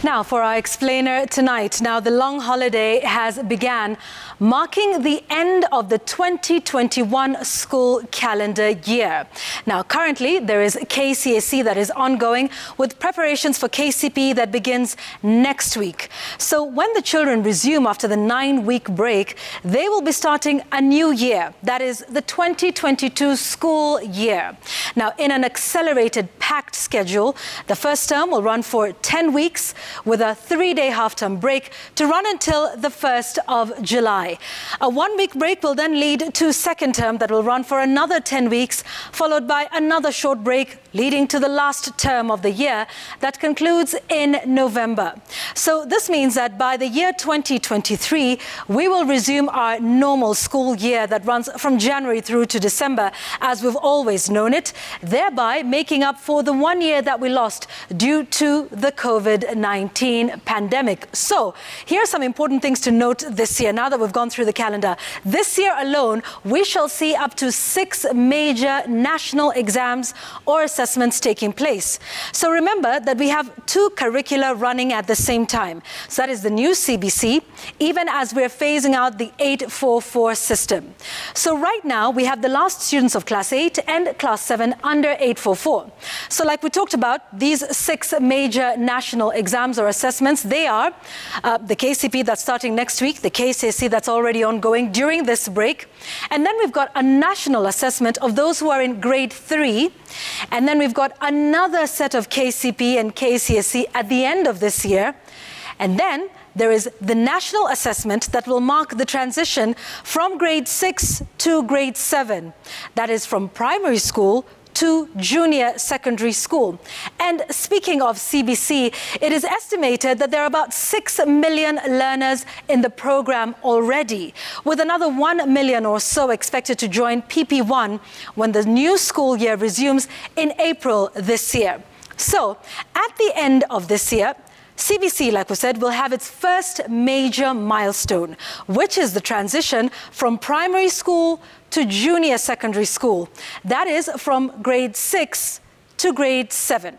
Now, for our explainer tonight. Now, the long holiday has begun, marking the end of the 2021 school calendar year. Now, currently, there is KCSE that is ongoing with preparations for KCPE that begins next week. So when the children resume after the 9-week break, they will be starting a new year. That is the 2022 school year. Now, in an accelerated, packed schedule, the first term will run for 10 weeks with a 3-day half-term break to run until the 1st of July. A 1-week break will then lead to second term that will run for another 10 weeks, followed by another short break leading to the last term of the year that concludes in November. So this means that by the year 2023, we will resume our normal school year that runs from January through to December, as we've always known it, thereby making up for the 1 year that we lost due to the COVID-19 pandemic. So here are some important things to note this year, now that we've gone through the calendar. This year alone, we shall see up to 6 major national exams or assessments taking place. So remember that we have 2 curricula running at the same time. So that is the new CBC, even as we're phasing out the 844 system. So right now, we have the last students of Class 8 and Class 7 under 844. So like we talked about, these 6 major national exams or assessments, they are the KCPE that's starting next week, the KCSE that's already ongoing during this break, and then we've got a national assessment of those who are in grade 3, and then we've got another set of KCPE and KCSE at the end of this year, and then there is the national assessment that will mark the transition from grade 6 to grade 7. That is from primary school to junior secondary school. And speaking of CBC, it is estimated that there are about 6 million learners in the program already, with another 1 million or so expected to join PP1 when the new school year resumes in April this year. So at the end of this year, CBC, like we said, will have its first major milestone, which is the transition from primary school to junior secondary school. That is from grade 6 to grade 7.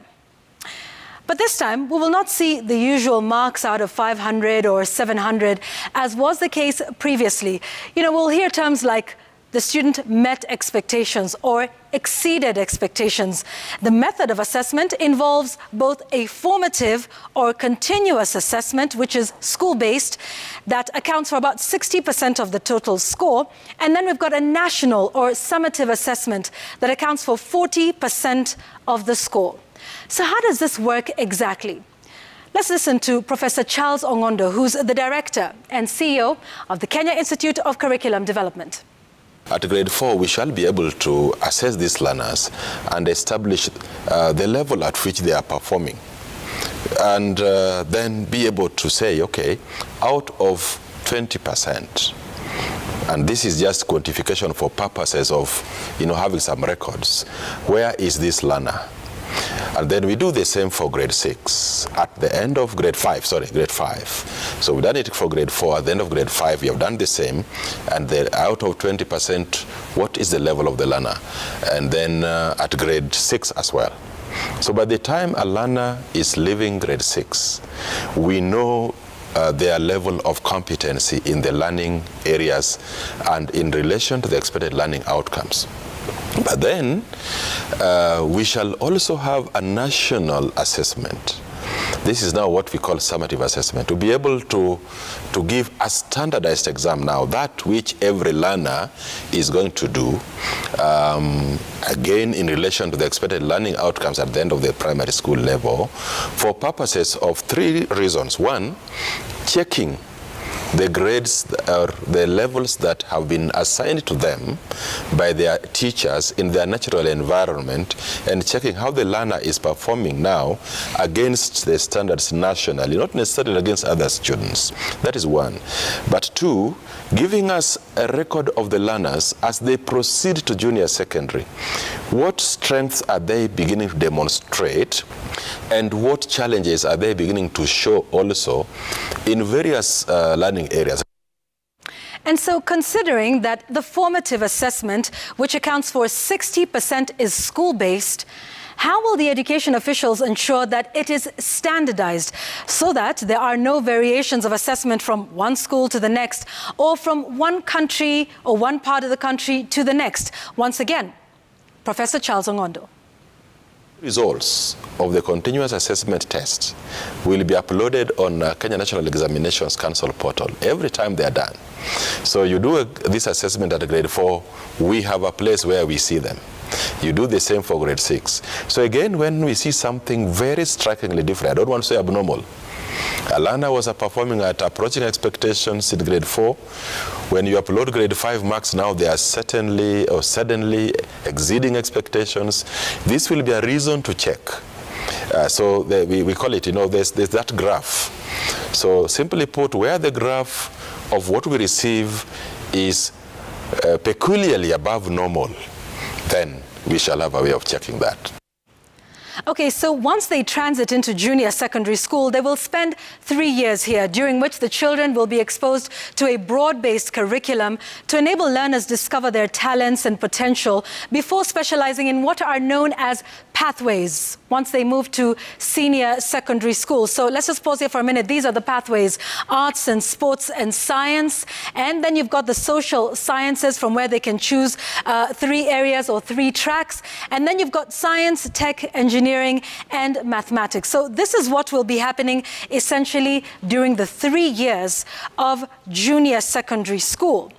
But this time, we will not see the usual marks out of 500 or 700, as was the case previously. You know, we'll hear terms like the student met expectations or exceeded expectations. The method of assessment involves both a formative or continuous assessment, which is school-based, that accounts for about 60% of the total score. And then we've got a national or summative assessment that accounts for 40% of the score. So how does this work exactly? Let's listen to Professor Charles Ongondo, who's the director and CEO of the Kenya Institute of Curriculum Development. At grade 4, we shall be able to assess these learners and establish the level at which they are performing. And then be able to say, okay, out of 20%, and this is just quantification for purposes of, having some records, where is this learner? And then we do the same for grade 6. At the end of grade 5. So we've done it for grade 4. At the end of grade 5, we have done the same. And then out of 20%, what is the level of the learner? And then at grade 6 as well. So by the time a learner is leaving grade 6, we know their level of competency in the learning areas and in relation to the expected learning outcomes. But then we shall also have a national assessment. This is now what we call summative assessment, to be able to give a standardized exam now, that which every learner is going to do, again in relation to the expected learning outcomes at the end of the primary school level, for purposes of 3 reasons. 1, checking the grades or the levels that have been assigned to them by their teachers in their natural environment, and checking how the learner is performing now against the standards nationally, not necessarily against other students. That is 1. But 2, giving us a record of the learners as they proceed to junior secondary. What strengths are they beginning to demonstrate, and what challenges are they beginning to show also in various learning areas? And so considering that the formative assessment, which accounts for 60%, is school-based, how will the education officials ensure that it is standardized so that there are no variations of assessment from one school to the next or from one country or one part of the country to the next? Once again, Professor Charles Ongondo. Results of the continuous assessment test will be uploaded on Kenya National Examinations Council portal every time they are done. So you do this assessment at grade 4, we have a place where we see them. You do the same for grade 6. So again, when we see something very strikingly different, I don't want to say abnormal. A learner was performing at approaching expectations in grade 4. When you upload grade 5 marks now, they are certainly or suddenly exceeding expectations. This will be a reason to check. We call it, there's that graph. So simply put, where the graph of what we receive is peculiarly above normal, then we shall have a way of checking that. Okay, so once they transit into junior secondary school, they will spend 3 years here, during which the children will be exposed to a broad-based curriculum to enable learners discover their talents and potential before specializing in what are known as pathways once they move to senior secondary school. So let's just pause here for a minute. These are the pathways: arts and sports and science. And then you've got the social sciences, from where they can choose 3 areas or 3 tracks. And then you've got science, tech, engineering, and mathematics. So this is what will be happening essentially during the 3 years of junior secondary school.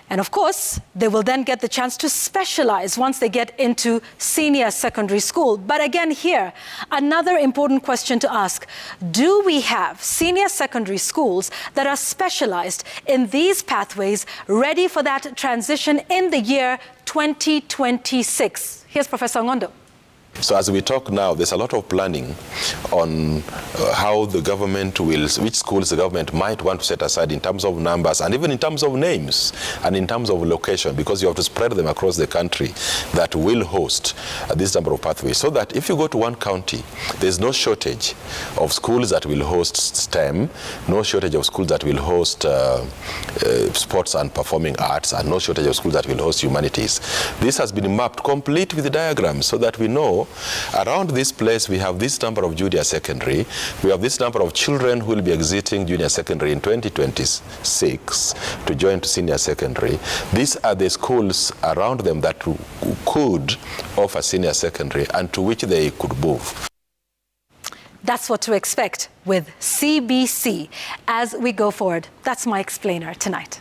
And of course, they will then get the chance to specialize once they get into senior secondary school. But again here, another important question to ask: do we have senior secondary schools that are specialized in these pathways, ready for that transition in the year 2026? Here's Professor Ongondo. So as we talk now, there's a lot of planning on how the government which schools the government might want to set aside in terms of numbers and even in terms of names and in terms of location, because you have to spread them across the country that will host this number of pathways, so that if you go to one county, there's no shortage of schools that will host STEM, no shortage of schools that will host sports and performing arts, and no shortage of schools that will host humanities. This has been mapped complete with the diagrams so that we know around this place we have this number of junior secondary, we have this number of children who will be exiting junior secondary in 2026 to join to senior secondary. These are the schools around them that could offer senior secondary and to which they could move. That's what to expect with CBC as we go forward. That's my explainer tonight.